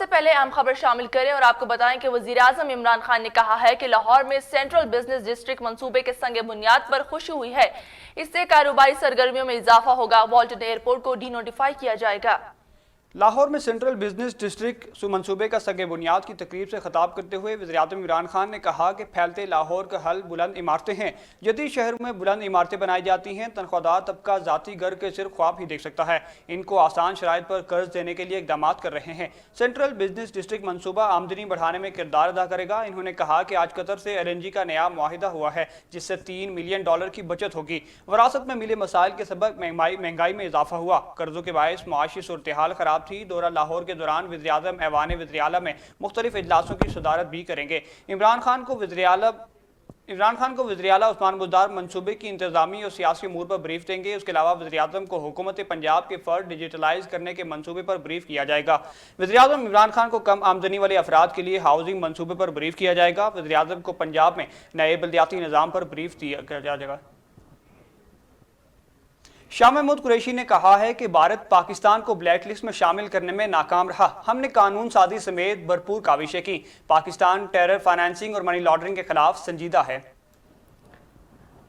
سے پہلے اہم خبر شامل کریں اور آپ کو بتائیں کہ وزیراعظم عمران خان نے کہا ہے کہ لاہور میں سینٹرل بزنس ڈسٹرکٹ منصوبے کے سنگ بنیاد پر خوشی ہوئی ہے۔ اس سے کاروباری سرگرمیوں میں اضافہ ہوگا۔ والٹن ایئرپورٹ کو ڈی نوٹیفائی کیا جائے گا۔ لاہور میں سینٹرل بزنس ڈسٹرکٹ منصوبے کا سنگ بنیاد کی تقریب سے خطاب کرتے ہوئے وزیراعظم عمران خان نے کہا کہ پھیلتے لاہور کا حل بلند عمارتیں ہیں۔ جدید شہروں میں بلند عمارتیں بنائی جاتی ہیں۔ تنخواہ طبقہ ذاتی گھر کے صرف خواب ہی دیکھ سکتا ہے۔ ان کو آسان شرائط پر قرض دینے کے لیے اقدامات کر رہے ہیں۔ سینٹرل بزنس ڈسٹرکٹ منصوبہ آمدنی بڑھانے میں کردار ادا کرے گا۔ انہوں نے کہا کہ آج قطر سے LNG کا نیا معاہدہ ہوا ہے جس سے $3 ملین کی بچت ہوگی۔ وراثت میں ملے مسائل کے سبب مہنگائی میں اضافہ ہوا۔ قرضوں کے باعث معاشی صورتحال خراب تھی۔ دورہ لاہور کے دوران وزیراعظم ایوان وزیراعلیٰ میں مختلف اجلاسوں کی صدارت بھی کریں گے۔ عمران خان کو وزیراعلیٰ عثمان بزدار منصوبے کی انتظامی اور سیاسی امور پر بریف دیں گے۔ اس کے علاوہ وزیراعظم کو حکومت پنجاب کے فرد ڈیجیٹلائز کرنے کے منصوبے پر بریف کیا جائے گا۔ وزیراعظم عمران خان کو کم آمدنی والے افراد کے لیے ہاؤسنگ منصوبے پر بریف کیا جائے گا۔ وزیراعظم کو پنجاب میں نئے بلدیاتی نظام پر بریف کیا جائے گا۔ شاہ محمود قریشی نے کہا ہے کہ بھارت پاکستان کو بلیک لسٹ میں شامل کرنے میں ناکام رہا۔ ہم نے قانون سازی سمیت بھرپور کاوشیں کی۔ پاکستان ٹیرر فائنانسنگ اور منی لانڈرنگ کے خلاف سنجیدہ ہے۔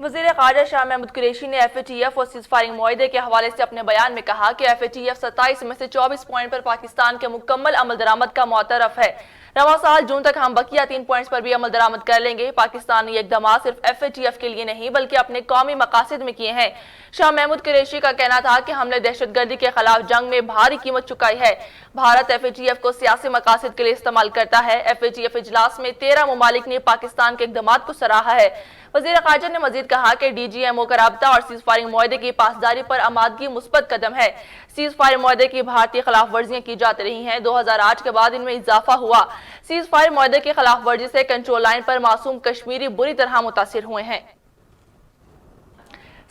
وزیر خارجہ شاہ محمود قریشی نے FATF اور سیز فائرنگ معاہدے کے حوالے سے اپنے بیان میں کہا کہ FATF 27 میں سے 24 پوائنٹ پر پاکستان کے مکمل عمل درآمد کا معترف ہے۔ رواں سال جون تک ہم بقیہ 3 پوائنٹس پر بھی عمل درآمد کر لیں گے۔ پاکستان نے یہ اقدامات صرف FATF کے لیے نہیں بلکہ اپنے قومی مقاصد میں کیے ہیں۔ شاہ محمود قریشی کا کہنا تھا کہ ہم نے دہشت گردی کے خلاف جنگ میں بھاری قیمت چکائی ہے۔ بھارت FATF کو سیاسی مقاصد کے لیے استعمال کرتا ہے۔ FATF اجلاس میں 13 ممالک نے پاکستان کے اقدامات کو سراہا ہے۔ وزیر خارجہ نے مزید کہا کہ DGMO کا رابطہ اور سیز فائرنگ معاہدے کی پاسداری پر آمادگی مثبت قدم ہے۔ سیز فائر معاہدے کی بھارتی خلاف ورزیاں کی جاتی رہی ہیں۔ 2008 کے بعد ان میں اضافہ ہوا۔ سیز فائر معاہدے کی خلاف ورزی سے کنٹرول لائن پر معصوم کشمیری بری طرح متاثر ہوئے ہیں۔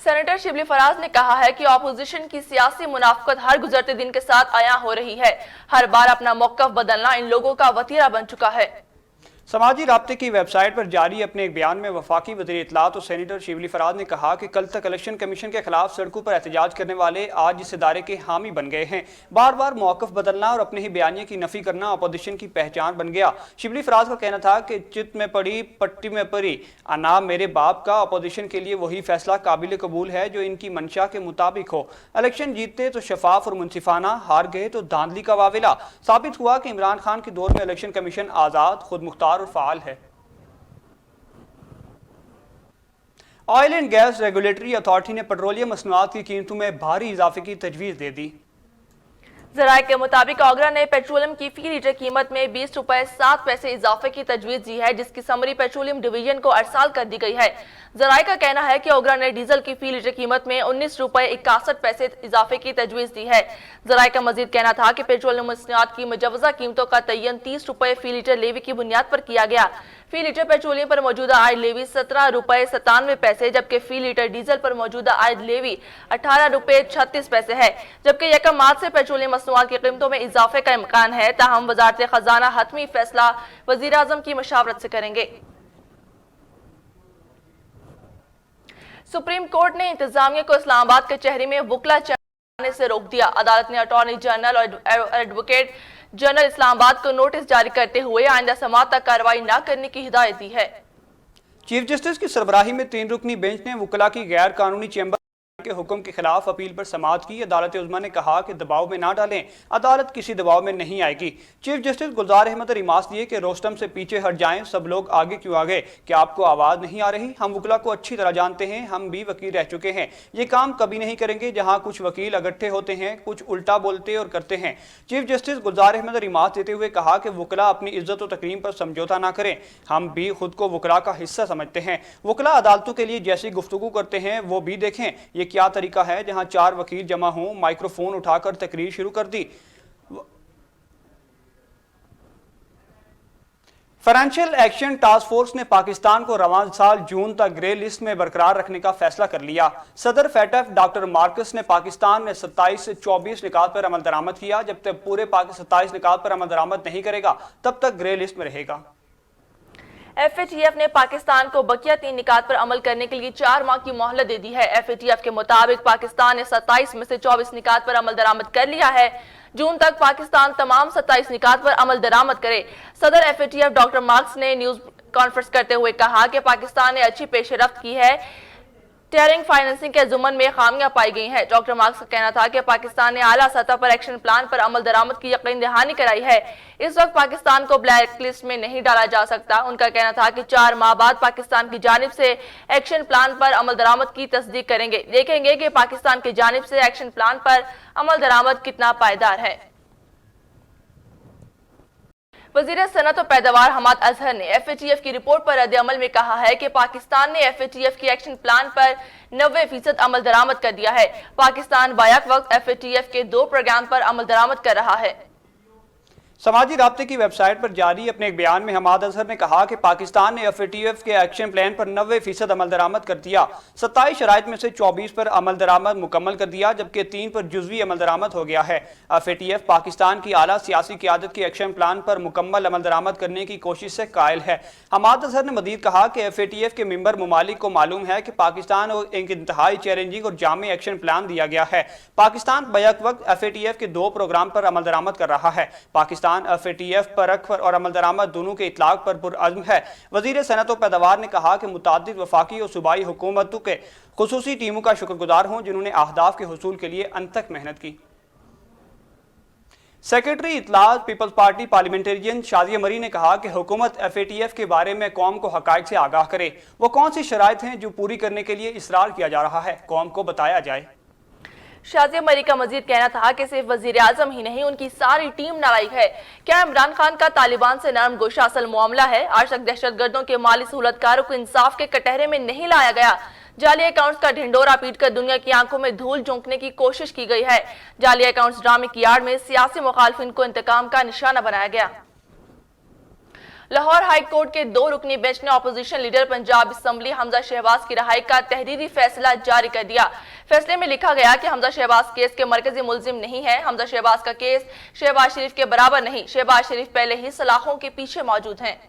سینیٹر شبلی فراز نے کہا ہے کہ اپوزیشن کی سیاسی منافقت ہر گزرتے دن کے ساتھ عیاں ہو رہی ہے۔ ہر بار اپنا موقف بدلنا ان لوگوں کا وتیرہ بن چکا ہے۔ سماجی رابطے کی ویب سائٹ پر جاری اپنے ایک بیان میں وفاقی وزیر اطلاعات اور سینیٹر شبلی فراز نے کہا کہ کل تک الیکشن کمیشن کے خلاف سڑکوں پر احتجاج کرنے والے آج اس ادارے کے حامی بن گئے ہیں۔ بار بار موقف بدلنا اور اپنے ہی بیانیے کی نفی کرنا اپوزیشن کی پہچان بن گیا۔ شبلی فراز کا کہنا تھا کہ چت میں پڑی پٹی میں پڑی انا میرے باپ کا اپوزیشن کے لیے وہی فیصلہ قابل قبول ہے جو ان کی منشا کے مطابق ہو۔ الیکشن جیتے تو شفاف اور منصفانہ، ہار گئے تو دھاندلی کا واویلا۔ ثابت ہوا کہ عمران خان کے دور میں الیکشن کمیشن آزاد، خود مختار اور فعال ہے۔ Oil and gas regulatory authority نے پیٹرولیم مصنوعات کی قیمتوں میں بھاری اضافے کی تجویز دے دی۔ ذرائع کے مطابق اوگرا نے پیٹرولیم کی فی لیٹر قیمت میں 20 روپے 7 پیسے اضافے کی تجویز دی ہے جس کی سمری پیٹرولیم ڈویژن کو ارسال کر دی گئی ہے۔ ذرائع کا کہنا ہے کہ اوگرا نے ڈیزل کی فی لیٹر قیمت میں 19 روپے 61 پیسے اضافے کی تجویز دی ہے۔ ذرائع کا مزید کہنا تھا کہ پیٹرولیم مصنوعات کی مجوزہ قیمتوں کا تعین 30 روپے فی لیٹر لیوی کی بنیاد پر کیا گیا۔ فی لیٹر پیٹرولیم پر موجودہ عائد لیوی 17 روپے 97 پیسے جبکہ فی لیٹر ڈیزل پر موجودہ عائد لیوی 18 روپے 36 پیسے ہے، جبکہ یکم مارچ سے پیٹرولیم مصنوعات کی قیمتوں میں اضافے کا امکان ہے۔ تاہم وزارت خزانہ حتمی فیصلہ وزیر اعظم کی مشاورت سے کریں گے۔ سپریم کورٹ نے انتظامیہ کو اسلام آباد کچہری میں وکلا چلانے سے روک دیا۔ عدالت نے اٹارنی جنرل اور ایڈوکیٹ جنرل اسلام آباد کو نوٹس جاری کرتے ہوئے آئندہ سماعت تک کارروائی نہ کرنے کی ہدایت دی ہے۔ چیف جسٹس کی سربراہی میں 3 رکنی بینچ نے وکلا کی غیر قانونی چیمبر کے حکم کے خلاف اپیل پر سماعت کی۔ عدالت عظمیٰ نے کہا کہ دباؤ میں نہ ڈالیں، عدالت کسی دباؤ میں نہیں آئے گی۔ چیف جسٹس گلزار احمد ریماس دیے کہ روسٹم سے پیچھے ہٹ جائیں، سب لوگ آگے کیوں آ گئے؟ کیا آپ کو آواز نہیں آ رہی؟ ہم وکلا کو اچھی طرح جانتے ہیں، ہم بھی وکیل رہ چکے ہیں۔ یہ کام کبھی نہیں کریں گے جہاں کچھ وکیل اگٹھے ہوتے ہیں، کچھ الٹا بولتے اور کرتے ہیں۔ چیف جسٹس گلزار احمد ریماس دیتے ہوئے کہا کہ وکلا اپنی عزت و تکریم پر سمجھوتا نہ کریں، ہم بھی خود کو وکلا کا حصہ سمجھتے ہیں۔ وکلا عدالتوں کے لیے جیسی گفتگو کرتے ہیں وہ بھی دیکھیں۔ یہ کیا طریقہ ہے جہاں 4 وکیل جمع ہوں، مائکرو فون اٹھا کر تقریر شروع کر دی۔ فائنینشیل ایکشن ٹاسک فورس نے پاکستان کو رواں سال جون تک گرے لسٹ میں برقرار رکھنے کا فیصلہ کر لیا۔ صدر FATF ڈاکٹر مارکس نے پاکستان میں 27 سے 24 نکات پر عمل درآمد کیا۔ جب تک پورے 27 نکات پر عمل درآمد نہیں کرے گا تب تک گرے لسٹ میں رہے گا۔ FATF نے پاکستان کو بقیہ 3 نکات پر عمل کرنے کے لیے 4 ماہ کی مہلت دے دی ہے۔ FATF کے مطابق پاکستان نے 27 میں سے 24 نکات پر عمل درآمد کر لیا ہے۔ जून तक पाकिस्तान तमाम 27 निकात पर अमल दरामद करे। सदर FATF डॉक्टर मार्क्स ने न्यूज कॉन्फ्रेंस करते हुए कहा कि पाकिस्तान ने अच्छी पेशरफ्त की है, टेयरिंग फाइनेंसिंग के जुम्मन में खामियां पाई गई हैं। डॉक्टर मार्क्स का कहना था कि पाकिस्तान ने आला सतह पर एक्शन प्लान पर अमल दरामद की यकीन दहानी कराई है। इस वक्त पाकिस्तान को ब्लैक लिस्ट में नहीं डाला जा सकता। उनका कहना था कि 4 माह बाद पाकिस्तान की जानिब से एक्शन प्लान पर अमल दरामद की तस्दीक करेंगे। देखेंगे कि पाकिस्तान की जानिब से एक्शन प्लान पर अमल दरामद कितना पायदार है। वज़ीर सनअत और पैदावार हमाद अजहर ने FATF की रिपोर्ट पर रद्द-ए-अमल में कहा है कि पाकिस्तान ने FATF की एक्शन प्लान पर 90% अमल दरामद कर दिया है। पाकिस्तान बायक वक्त FATF के 2 प्रोग्राम पर अमल दरामद कर रहा है। समाजी राब्ते की वेबसाइट पर जारी अपने एक बयान में हमाद अजहर ने कहा कि पाकिस्तान ने FATF के एक्शन प्लान पर 90% अमल दरामद कर दिया। 27 शराइत में से 24 पर अमल दरामद मुकम्मल कर दिया, जबकि 3 पर जुज़वी अमल दरामद हो गया है। FATF पाकिस्तान की आला सियासी क़यादत के एक्शन प्लान पर मुकम्मल अमल दरामद करने की कोशिश से कायल है। हमाद अजहर ने मज़ीद कहा कि FATF के मेंबर ममालिक को मालूम है कि पाकिस्तान को एक इंतहाई चैलेंजिंग और जामी एक्शन प्लान दिया गया है। पाकिस्तान बैक वक्त FATF के 2 प्रोग्राम पर अमल दरामद कर रहा है। पाकिस्तान FATF पर रख और अमल दरामद दोनों के इतलाक पर पुरअज़्म है। वज़ीर सनअत और पैदावार ने कहा कि मुतादिद वफाकी और सूबाई हुकूमतों के खुसूसी टीमों का शुक्रगुजार हूँ जिन्होंने अहदाफ के हुसूल के लिए अनथक मेहनत की। सेक्रेटरी इत्तलात people's party parliamentarian Shazia Marri ने कहा कि हुकूमत FATF के बारे में कौम को हक़ाइक़ से आगाह करे। वो कौन सी शराइत हैं जो पूरी करने के लिए इसरार किया जा रहा है, कौम को बताया जाए। शाजिया मरी का मजीद कहना था कि सिर्फ वजीर आजम ही नहीं, उनकी सारी टीम नालायक है। क्या इमरान खान का तालिबान से नरम गोशा असल मामला है? आज तक दहशतगर्दों के माली सहूलतकारों को इंसाफ के कटहरे में नहीं लाया गया। जाली अकाउंट्स का ढिंडोरा पीटकर दुनिया की आंखों में धूल झोंकने की कोशिश की गई है। जाली अकाउंट्स ड्रामे की आड़ में सियासी मुखालफिन को इंतकाम का निशाना बनाया गया। लाहौर हाई कोर्ट के 2 रुकनी बेंच ने opposition leader Punjab assembly Hamza Shahbaz की रहाई का तहरीरी फैसला जारी कर दिया। फैसले में लिखा गया कि हमजा शहबाज केस के मरकजी मुलजिम नहीं है। हमजा शहबाज का केस शहबाज शरीफ के बराबर नहीं। शहबाज शरीफ पहले ही सलाखों के पीछे मौजूद हैं।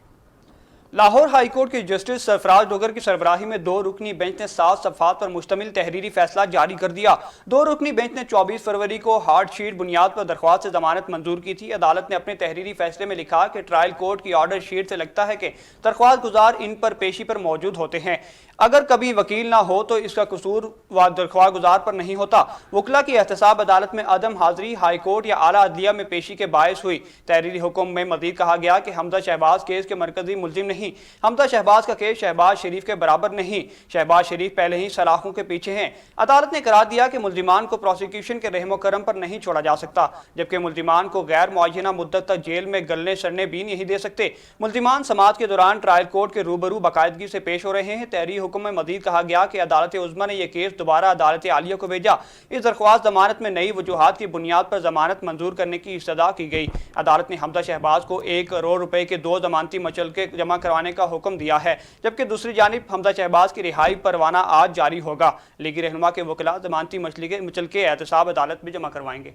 लाहौर हाई कोर्ट के जस्टिस सरफराज डोगर की सरबराही में 2 रुकनी बेंच ने 7 सफ़ात पर मुश्तमिल तहरीरी फैसला जारी कर दिया। 2 रुकनी बेंच ने 24 फरवरी को हार्ड शीट बुनियाद पर दरख्वास्त से जमानत मंजूर की थी। अदालत ने अपने तहरीरी फैसले में लिखा कि ट्रायल कोर्ट की ऑर्डर शीट से लगता है कि दरख्वास्त गुजार इन पर पेशी पर मौजूद होते हैं। अगर कभी वकील ना हो तो इसका कसूर व दरख्वास्त गुजार पर नहीं होता। वकला की एहतसाब अदालत में अदम हाजिरी हाई कोर्ट या आला अदलिया में पेशी के बायस हुई। तहरीरी हुक्म में मजीद कहा गया कि हमजा शहबाज केस के मरकजी मुलजिम नहीं। हमजा शहबाज का केस शहबाज शरीफ के बराबर नहीं। शहबाज शरीफ पहले ही सलाखों के पीछे हैं। अदालत ने करार दिया कि मुलजिमान को प्रोसिक्यूशन के रहमो करम पर नहीं छोड़ा जा सकता, जबकि मुलजिमान को गैर मुअय्यना मुद्दत तक जेल में गलने सड़ने भी नहीं दे सकते। मुलजिमान समाज के दौरान ट्रायल कोर्ट के रूबरू बाकायदगी से पेश हो रहे हैं। तहरीरी हुक्म में मजीद कहा गया कि अदालत उज़्मा ने यह केस दोबारा अदालत आलिया को भेजा। इस दरख्वास्त जमानत में नई वजूहात की बुनियाद पर जमानत मंजूर करने की इस्तदा की गई। अदालत ने हमजा शहबाज को 1 करोड़ रुपए के 2 जमानती मचलके जमा करवाने का हुक्म दिया है, जबकि दूसरी जानिब हमजा शहबाज की रिहाई परवाना आज जारी होगा। लीगी रहनुमा के वकला जमानती मचलके एहतसाब अदालत में जमा करवाएंगे।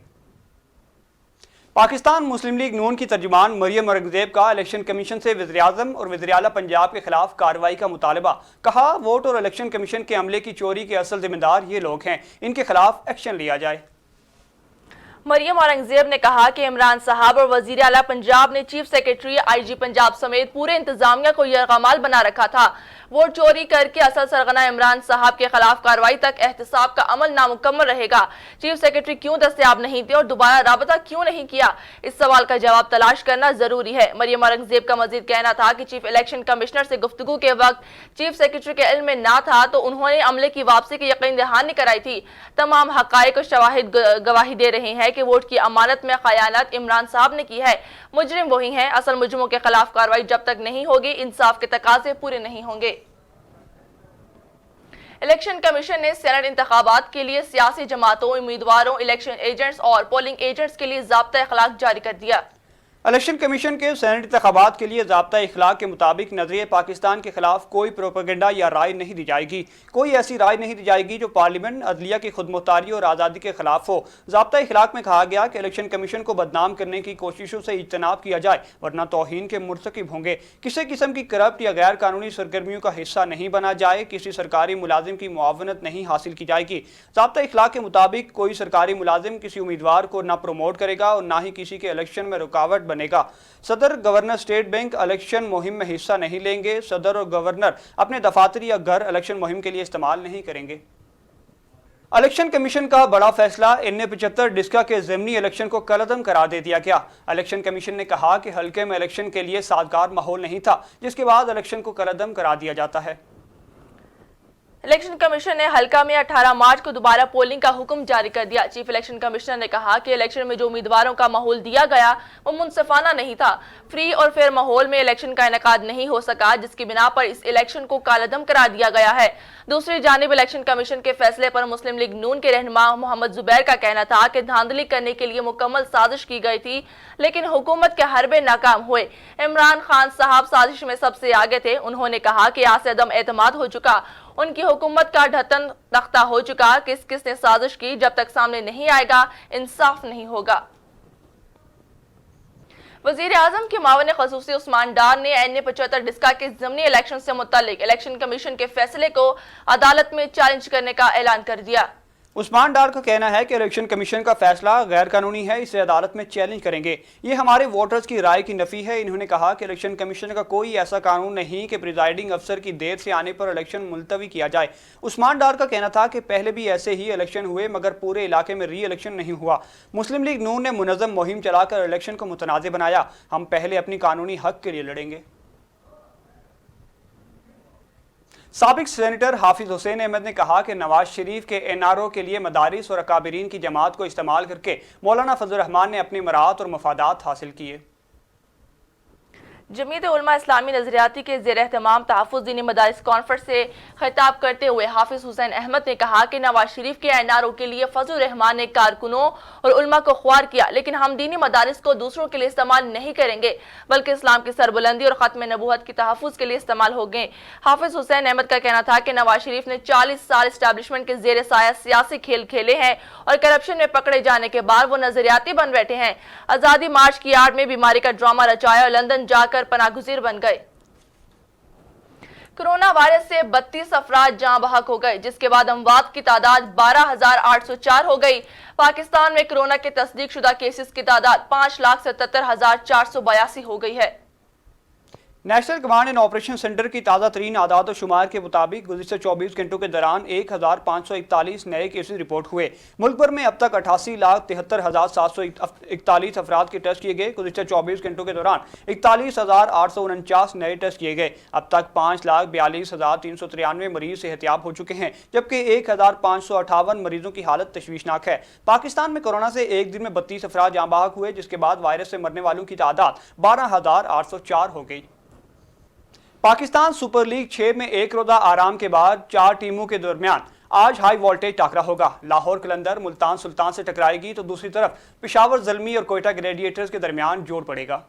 पाकिस्तान मुस्लिम लीग नून की तर्जुमान मरियम औरंगजेब का इलेक्शन कमीशन से वज़ीर-ए-आज़म और वज़ीर-ए-आला पंजाब के खिलाफ कार्रवाई का मुतालबा। कहा, वोट और इलेक्शन कमीशन के अमले की चोरी के असल जिम्मेदार ये लोग हैं, इनके खिलाफ एक्शन लिया जाए। मरियम औरंगजेब ने कहा कि इमरान साहब और वजीर आला पंजाब ने चीफ सेक्रेटरी IG पंजाब समेत पूरे इंतजामिया को यरगमाल बना रखा था। वोट चोरी करके असल सरगना इमरान साहब के खिलाफ कार्रवाई तक एहतसाब का अमल नामुकम्मल रहेगा। चीफ सेक्रेटरी क्यों दस्तयाब नहीं थे और दोबारा राबता क्यों नहीं किया, इस सवाल का जवाब तलाश करना जरूरी है। मरियम औरंगजेब का मजीद कहना था कि चीफ इलेक्शन कमिश्नर से गुफ्तगू के वक्त चीफ सेक्रेटरी के इल्म में ना था तो उन्होंने अमले की वापसी की यकीन दहानी कराई थी। तमाम हकायक और शवाहिद गवाही दे रहे हैं कि वोट की अमानत में खयानत इमरान साहब ने की है। मुजरिम वही हैं। असल मुजरिमों के खिलाफ कार्रवाई जब तक नहीं होगी, इंसाफ के तकाजे पूरे नहीं होंगे। इलेक्शन कमीशन ने सेनेट इंतखाबात के लिए सियासी जमातों, उम्मीदवारों, इलेक्शन एजेंट्स और पोलिंग एजेंट्स के लिए ज़ाब्ता अखलाक जारी कर दिया। इलेक्शन कमीशन के सेनेट इंतखाबात के लिए ज़ाब्ता इखलाक के मुताबिक नजरिए पाकिस्तान के खिलाफ कोई प्रोपेगेंडा या राय नहीं दी जाएगी। कोई ऐसी राय नहीं दी जाएगी जो पार्लियामेंट अदलिया की खुदमुख्तारी और आज़ादी के खिलाफ हो। ज़ाब्ता इखलाक में कहा गया कि इलेक्शन कमीशन को बदनाम करने की कोशिशों से इज्तनाब किया जाए, वरना तौहीन के मुर्तकिब होंगे। किसी किस्म की करप्ट या गैर कानूनी सरगर्मियों का हिस्सा नहीं बना जाए, किसी सरकारी मुलाजिम की मुआवनत नहीं हासिल की जाएगी। ज़ाब्ता इखलाक के मुताबिक कोई सरकारी मुलाजिम किसी उम्मीदवार को न प्रमोट करेगा और न ही किसी के इलेक्शन में रुकावट बनेगा। सदर गवर्नर स्टेट बैंक इलेक्शन मुहिम में हिस्सा नहीं लेंगे। सदर और गवर्नर अपने दफातर या घर इलेक्शन मुहिम के लिए इस्तेमाल नहीं करेंगे। इलेक्शन कमीशन का बड़ा फैसला, इनने 75 डिस्का के ज़िमनी इलेक्शन को कलअदम करार दे दिया गया। इलेक्शन कमीशन ने कहा कि हल्के में इलेक्शन के लिए साजगार माहौल नहीं था, जिसके बाद इलेक्शन को कलअदम करा दिया जाता है। इलेक्शन कमीशन ने हल्का में 18 मार्च को दोबारा पोलिंग का हुक्म जारी कर दिया। चीफ इलेक्शन कमिश्नर ने कहा कि इलेक्शन में जो उम्मीदवारों का माहौल दिया गया वो मुनसिफाना नहीं था। फ्री और फेयर माहौल में इलेक्शन का इनेकाद नहीं हो सका, जिसकी बिना पर इस इलेक्शन को कालअदम करा दिया गया है। दूसरी जानिब इलेक्शन कमीशन के फैसले पर मुस्लिम लीग नून के रहनुमा मोहम्मद जुबैर का कहना था कि धांधली करने के लिए मुकम्मल साजिश की गई थी, लेकिन हुकूमत के हरबे नाकाम हुए। इमरान खान साहब साजिश में सबसे आगे थे। उन्होंने कहा कि आज से अदम एतमाद हो चुका, उनकी हुकूमत का ढक्कन तख्ता हो चुका। किस किस ने साजिश की, जब तक सामने नहीं आएगा इंसाफ नहीं होगा। वजीर आजम के मावन खसूसी उस्मान डार ने एनए 75 डिस्का के ज़िमनी इलेक्शन से मुतालिक इलेक्शन कमीशन के फैसले को अदालत में चैलेंज करने का ऐलान कर दिया। उस्मान डार का कहना है कि इलेक्शन कमीशन का फैसला गैर कानूनी है, इसे अदालत में चैलेंज करेंगे। ये हमारे वोटर्स की राय की नफी है। इन्होंने कहा कि इलेक्शन कमीशन का कोई ऐसा कानून नहीं कि प्रिजाइडिंग अफसर की देर से आने पर इलेक्शन मुलतवी किया जाए। उस्मान डार का कहना था कि पहले भी ऐसे ही इलेक्शन हुए, मगर पूरे इलाके में री इलेक्शन नहीं हुआ। मुस्लिम लीग नून ने मुनज़्ज़म मुहिम चलाकर इलेक्शन को मुतनाज़ बनाया। हम पहले अपनी कानूनी हक के लिए लड़ेंगे। साबिक सेनेटर हाफिज हुसैन अहमद ने कहा कि नवाज शरीफ के एनआरओ के लिए मदारिस और अकाबिरीन की जमात को इस्तेमाल करके मौलाना फजल रहमान ने अपनी मराहत और मफादात हासिल किए। जमीयत उलमा इस्लामी नजरियाती के ज़ेर एहतमाम तहफ़्फ़ुज़ दीनी मदारिस कॉन्फ्रेंस से खिताब करते हुए हाफिज हुसैन अहमद ने कहा कि नवाज शरीफ के एनआरओ के लिए फजल रहमान ने कारकुनों और उलमा को ख्वार किया, लेकिन हम दीनी मदारिस को दूसरों के लिए इस्तेमाल नहीं करेंगे, बल्कि इस्लाम की सरबुलंदी और ख़त्म नबूवत की तहफ़्फ़ुज़ के लिए इस्तेमाल होंगे। हाफिज हुसैन अहमद का कहना था कि नवाज शरीफ ने 40 साल इस्टेब्लिशमेंट के ज़ेर साया सियासी खेल खेले हैं और करप्शन में पकड़े जाने के बाद वो नजरियाती बन बैठे हैं। आज़ादी मार्च की आड़ में बीमारी का ड्रामा रचाया और लंदन जाकर पनागुज़ीर बन गए। कोरोना वायरस से 32 अफराद जाँ बहक हो गए, जिसके बाद अमवात की तादाद 12,804 हो गई। पाकिस्तान में कोरोना के तस्दीक शुदा केसेस की तादाद 5,77,482 हो गई है। National command and operation centre की ताज़ा तरीन आदाद और शुमार के मुताबिक गुज़िश्ता 24 घंटों के दौरान 1,541 नए केसेस रिपोर्ट हुए। मुल्क भर में अब तक 88,73,741 अफराद के टेस्ट किए गए। गुज़िश्ता 24 घंटों के दौरान 41,849 नए टेस्ट किए गए। अब तक 5,42,393 मरीज सेहतियाब हो चुके हैं, जबकि 1,558 मरीजों की हालत तशवीशनाक है। पाकिस्तान में कोरोना से एक दिन में 32 अफराद जाँ बहक हुए, जिसके बाद वायरस से मरने वालों की तादाद 12,804 हो गई। पाकिस्तान सुपर लीग 6 में एक रोजा आराम के बाद 4 टीमों के दरमियान आज हाई वोल्टेज टाकरा होगा। लाहौर कलंदर मुल्तान सुल्तान से टकराएगी, तो दूसरी तरफ पेशावर ज़ल्मी और कोयटा ग्लेडिएटर्स के दरमियान जोड़ पड़ेगा।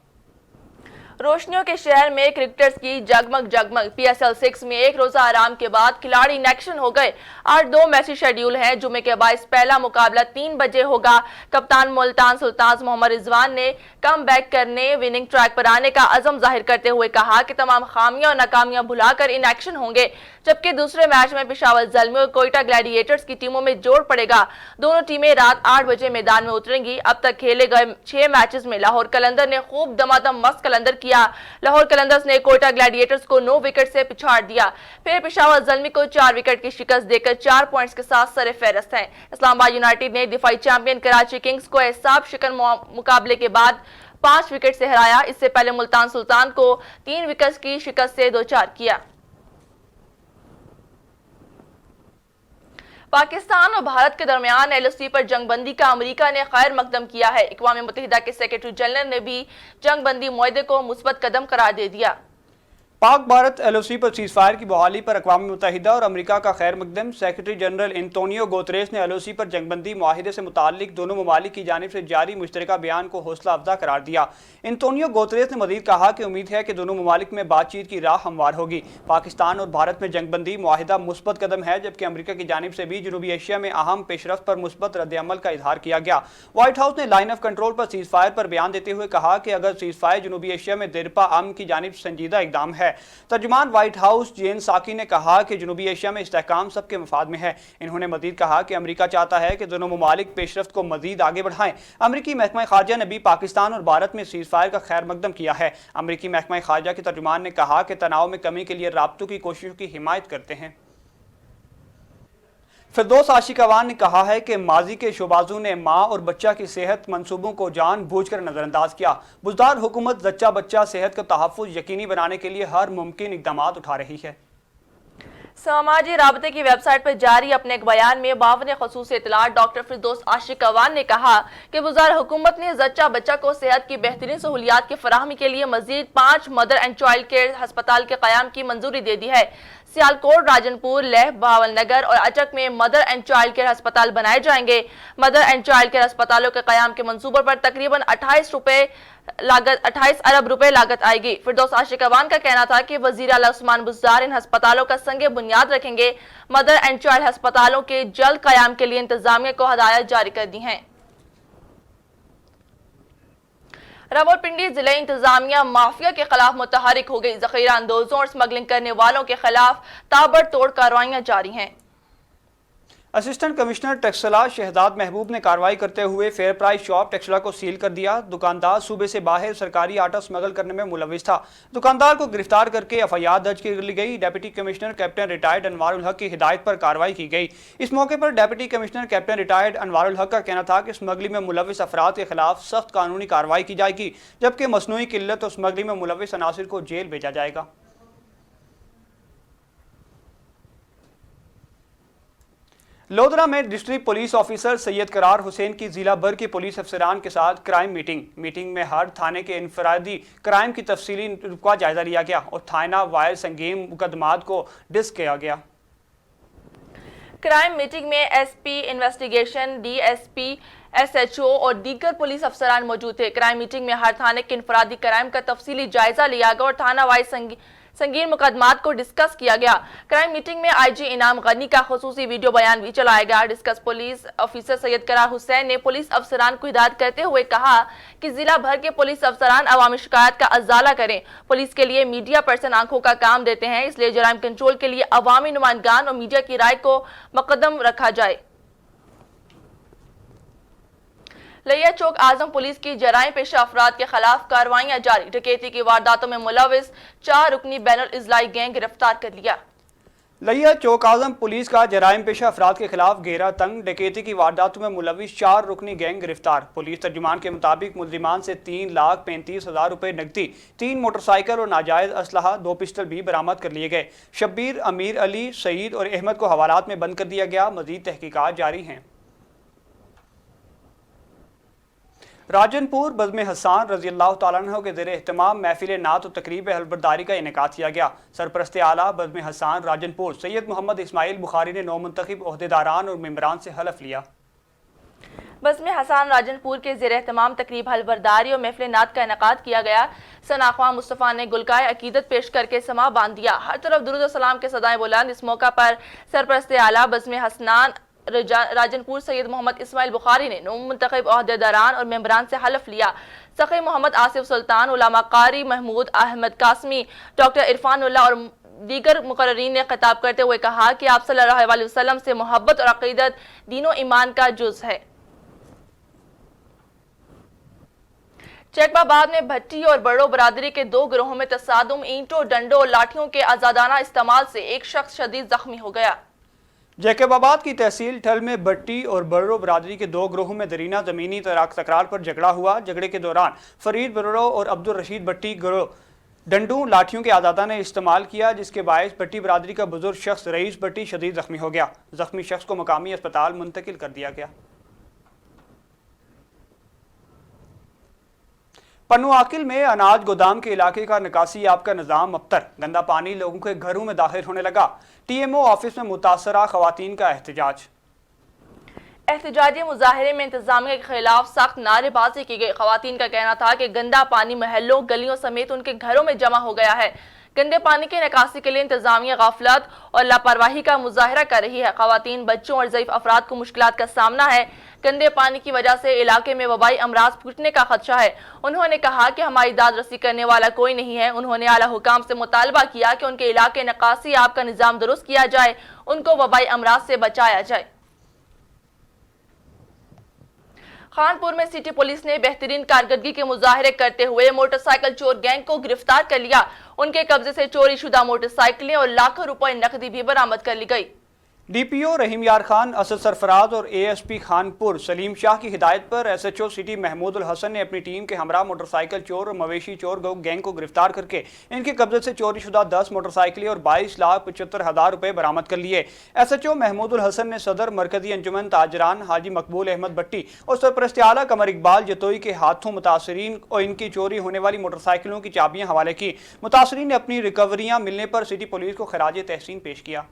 रोशनियों के शहर में क्रिकेटर्स की जगमग जगमग। PSL 6 में एक रोजा आराम के बाद खिलाड़ी इन एक्शन हो गए। 8 मैची शेड्यूल हैं। जुमे के 22 पहला मुकाबला 3 बजे होगा। कप्तान मुल्तान सुल्तान मोहम्मद रिजवान ने कम बैक करने, विनिंग ट्रैक पर आने का अज़म जाहिर करते हुए कहा कि तमाम खामियां और नाकामियां भुलाकर इन एक्शन होंगे। जबकि दूसरे मैच में पेशावर ज़ल्मी और कोयटा ग्लैडिएटर्स की टीमों में जोड़ पड़ेगा। दोनों टीमें रात 8 बजे मैदान में उतरेंगी। अब तक खेले गए 6 मैचेस में लाहौर कलंदर ने खूब दमादम मस्त कलंदर किया। लाहौर कलंदर्स ने कोयटा ग्लैडिएटर्स को 9 विकेट से पिछाड़ दिया। फिर पेशावर ज़ल्मी को 4 विकेट की शिकस्त देकर 4 पॉइंट्स के साथ सरे फहरिस्त हैं। इस्लामाबाद यूनाइटेड ने दिफाई चैंपियन कराची किंग्स को एहसाब शिकन मुकाबले के बाद 5 विकेट से हराया। इससे पहले मुल्तान सुल्तान को 3 विकेट की शिकस्त से दो-चार किया। पाकिस्तान और भारत के दरमियान LOC पर जंगबंदी का अमेरिका ने खैर मकदम किया है। अक़वाम मुत्तहिदा के सेक्रेटरी जनरल ने भी जंगबंदी मुआहदे को मुस्बत कदम करार दे दिया। पाक भारत LOC पर सीज फायर की बहाली पर अक़वाम मुत्तहिदा और अमरीका का खैर मकदम। सेक्रेटरी जनरल एंटोनियो गुतेरेस ने LOC पर जंगबंदी मुआहिदे से मुताल्लिक दोनों ममालिक की जानिब से जारी मुश्तरका बयान को हौसला अफजा करार दिया। एंटोनियो गुतेरेस ने मजीद कहा कि उम्मीद है कि दोनों ममालिक में बातचीत की राह हमवार होगी। पाकिस्तान और भारत में जंगबंदी मुआहिदा मुस्बत कदम है, जबकि अमरीका की जानिब से भी जनूबी एशिया में अहम पेशरफ्त पर मुस्बत रद्द-ए-अमल का इजहार किया गया। व्हाइट हाउस ने लाइन ऑफ कंट्रोल पर सीज फायर पर बयान देते हुए कहा कि अगर सीज फायर जनूबी एशिया में दिरपा अमन की जानिब संजीदा इकदाम है। तर्जुमान व्हाइट हाउस जेन साकी ने कहा कि जनूबी एशिया में इस्तेहकाम सबके मफाद में है। इन्होंने मजीद कहा कि अमरीका चाहता है कि दोनों ममालिक पेशरफ्त को मजीद आगे बढ़ाएं। अमरीकी महकमा खारजा ने भी पाकिस्तान और भारत में सीज फायर का खैर मकदम किया है। अमरीकी महकमा खारजा के तर्जुमान ने कहा कि तनाव में कमी के लिए राब्तों की कोशिशों की हिमायत करते हैं। फिरदौस आशिक अवान ने कहा है कि माजी के शोबाजों ने माँ और बच्चा की सेहत मंसूबों को जानबूझकर नजरअंदाज किया। बुजदार हुकूमत जच्चा बच्चा सेहत का तहफ़्फ़ुज़ यकीनी बनाने के लिए हर मुमकिन इक़दाम उठा रही है। समाजी राबते की वेबसाइट पर जारी अपने एक बयान में बावने खसूसी इतलात डॉक्टर फिरदौस आशिक अवान ने कहा कि बुज़दार हुकूमत ने जच्चा बच्चा को सेहत की बेहतरीन सहूलियात की फराहमी के लिए मजीद 5 मदर एंड चाइल्ड केयर हस्पताल के क़याम की मंजूरी दे दी है। सियालकोट, राजनपुर, लेह, भावलनगर और अचक में मदर एंड चाइल्ड केयर अस्पताल बनाए जाएंगे। मदर एंड चाइल्ड केयर अस्पतालों के क़याम के मंसूबों पर तकरीबन 28 अरब रुपए लागत आएगी। फिरदौस आशिक अवान का कहना था कि वज़ीर आला उस्मान बुज़दार इन अस्पतालों का संगे बुनियाद रखेंगे। मदर एंड चाइल्ड अस्पतालों के जल्द क़याम के लिए इंतजामिया को हदायत जारी कर दी हैं। रावलपिंडी जिले इंतजामिया माफिया के खिलाफ मुतहरिक हो गई। जखीरा अंदोजों और स्मगलिंग करने वालों के खिलाफ ताबड़तोड़ कार्रवाइयां जारी हैं। असिस्टेंट कमिश्नर टेक्सला शहजाद महबूब ने कार्रवाई करते हुए फेयर प्राइस शॉप टेक्सला को सील कर दिया। दुकानदार सूबे से बाहर सरकारी आटा स्मगल करने में मुलविस था। दुकानदार को गिरफ्तार करके FIR दर्ज कर ली गई। Deputy commissioner captain retired Anwarul हक की हिदायत पर कार्रवाई की गई। इस मौके पर deputy commissioner captain retired Anwarul हक का कहना था कि स्मगलिंग में मुलविस अफराद के खिलाफ सख्त कानूनी कार्रवाई की जाएगी, जबकि मसनूई किल्लत और स्मगलिंग में मुलविस अनासिर को जेल भेजा जाएगा। लोधरा में डिस्ट्रिक्ट पुलिस ऑफिसर सैयद करार हुसैन की जिला भर के पुलिस अफसरान के साथ क्राइम मीटिंग में हर थाने के इनफरादी क्राइम की तफसीली का जायजा लिया गया और थाना वायर संगीन मुकदमात को डिस्क किया गया। क्राइम मीटिंग में SP इन्वेस्टिगेशन, DSP, SHO और दीगर पुलिस अफसरान मौजूद थे। क्राइम मीटिंग में हर थाने के इनफरादी क्राइम का तफसीली जायजा लिया गया और थाना वाइज संगीन मुकदमात को डिस्कस किया गया। क्राइम मीटिंग में IG इनाम गनी का खुसूसी वीडियो बयान भी चलाया गया। डिस्कस पुलिस ऑफिसर सैयद करार हुसैन ने पुलिस अफसरान को हिदायत करते हुए कहा कि जिला भर के पुलिस अफसरान अवामी शिकायत का अजाला करें। पुलिस के लिए मीडिया पर्सन आंखों का काम देते हैं, इसलिए जराइम कंट्रोल के लिए अवामी नुमाइंदगान और मीडिया की राय को मुकद्दम रखा जाए। लिया चौक आजम पुलिस की जराइम पेशा अफराद के खिलाफ कार्रवाइयां जारी। डकैती की वारदातों में मुलविस 4 रुकनी बैनुल इजलाई गैंग गिरफ्तार कर लिया। लिया चौक आजम पुलिस का जराइम पेशा अफराद के खिलाफ घेरा तंग। डकैती की वारदातों में मुलविस 4 रुकनी गैंग गिरफ्तार। पुलिस तर्जुमान के मुताबिक मुलजिमान से 3,35,000 रुपए नकदी, 3 मोटरसाइकिल और नाजायज असलहा, 2 पिस्टल भी बरामद कर लिए गए। शब्बीर, अमीर अली, सईद और अहमद को हवालात में बंद कर दिया गया। मजीद तहकीकात जारी हैं। राजनपुर बज़्म हसान रज़ी अल्लाह तआला अन्हु के ज़ेरे एहतमाम महफिल नात और तकरीब हलबरदारी का इनेकाद किया गया। सरपरस्त आला बज़्म हसान राजनपुर सैयद मोहम्मद इस्माइल बुखारी ने नौमुंतखब ओहदेदारान और मेंबरान से हलफ लिया। बज़्म हसान राजनपुर के ज़ेरे एहतमाम तकरीब हलबरदारी और महफिल नात का इनेकाद किया गया। सनाख्वा मुस्तफ़ा ने गुलकाए अकीदत पेश करके समा बांध दिया। हर तरफ दुरूद और सलाम के सदाएं बुलंद। इस मौका पर सरपरस्त आला बज़्म हसन राजनपुर सैयद मोहम्मद इस्माइल बुखारी ने मुंतखब ओहदेदारान और मेंबरान से हलफ लिया। सखी मोहम्मद आसिफ सुल्तान, उलमा कारी महमूद अहमद कासमी, डॉक्टर इरफानुल्लाह और दीगर मुकर्ररीन ने खिताब करते हुए कहा कि आप सल्लल्लाहु अलैहि वसल्लम से मोहब्बत और अकीदत दीनों ईमान का जुज़ है। चेकबाबाद में भट्टी और बड़ो बरादरी के 2 गिरोहों में तसादुम, ईंटों, डंडों और लाठियों के आजादाना इस्तेमाल से एक शख्स शदीद जख्मी हो गया। जैकबाबाद की तहसील ठल में भट्टी और बर्रो बरादरी के 2 ग्रोहों में दरीना ज़मीनी तकरार पर झगड़ा हुआ। झगड़े के दौरान फरीद बर्रो और अब्दुल रशीद भट्टी गिरोह डंडों लाठियों के आज़ादा ने इस्तेमाल किया, जिसके बायस भट्टी बरादरी का बुजुर्ग शख्स रईस भट्टी शदीद जख्मी हो गया। जख्मी शख्स को मकामी अस्पताल मुंतकिल कर दिया गया। पन्नू आकिल में अनाज गोदाम के इलाके का निकासी याब का निज़ाम अबतर, गंदा पानी लोगों के घरों में दाखिल होने लगा। TMO ऑफिस में मुतासरा खवातीन का एहतजाज। एहतजाजी मुजाहरे में इंतजामिया के खिलाफ सख्त नारेबाजी की गई। खवातीन का कहना था कि गंदा पानी महलों गलियों समेत उनके घरों में जमा हो गया है। गंदे पानी की निकासी के लिए इंतजामिया गाफिलत और लापरवाही का मुजाहरा कर रही है। खवातीन, बच्चों और ज़ईफ अफराद को मुश्किलात का सामना है। गंदे पानी की वजह से इलाके में वबाई अमराज फूटने का खदशा है। उन्होंने कहा कि हमारी दाद रसी करने वाला कोई नहीं है। उन्होंने आला हुकाम से मुतालबा किया कि उनके इलाके निकासी आब का निज़ाम दुरुस्त किया जाए, उनको वबाई अमराज से बचाया जाए। खानपुर में सिटी पुलिस ने बेहतरीन कारकर्दगी के मुजाहरे करते हुए मोटरसाइकिल चोर गैंग को गिरफ्तार कर लिया। उनके कब्जे से चोरी शुदा मोटरसाइकिलें और लाखों रुपए नकदी भी बरामद कर ली गई। DPO रहीम यार खान, असद सरफराज और ASP खानपुर सलीम शाह की हिदायत पर SHO सिटी महमूद उल हसन ने अपनी टीम के हमरा मोटरसाइकिल चोर और मवेशी चोर गैंग को गिरफ्तार करके इनके कब्जे से चोरी शुदा 10 मोटरसाइकिलें और 22,75,000 रुपए बरामद कर लिए। SHO महमूद उल हसन ने सदर मरकजी अंजुमन ताजरान हाजी मकबूल अहमद भट्टी और सरपरस्त आला कमर इकबाल जतोई के हाथों मुतासरीन और इनकी चोरी होने वाली मोटरसाइकिलों की चाबियां हवाले की। मुतासरीन ने अपनी रिकवरियां मिलने पर सिटी पुलिस को खराज तहसीन पेश किया।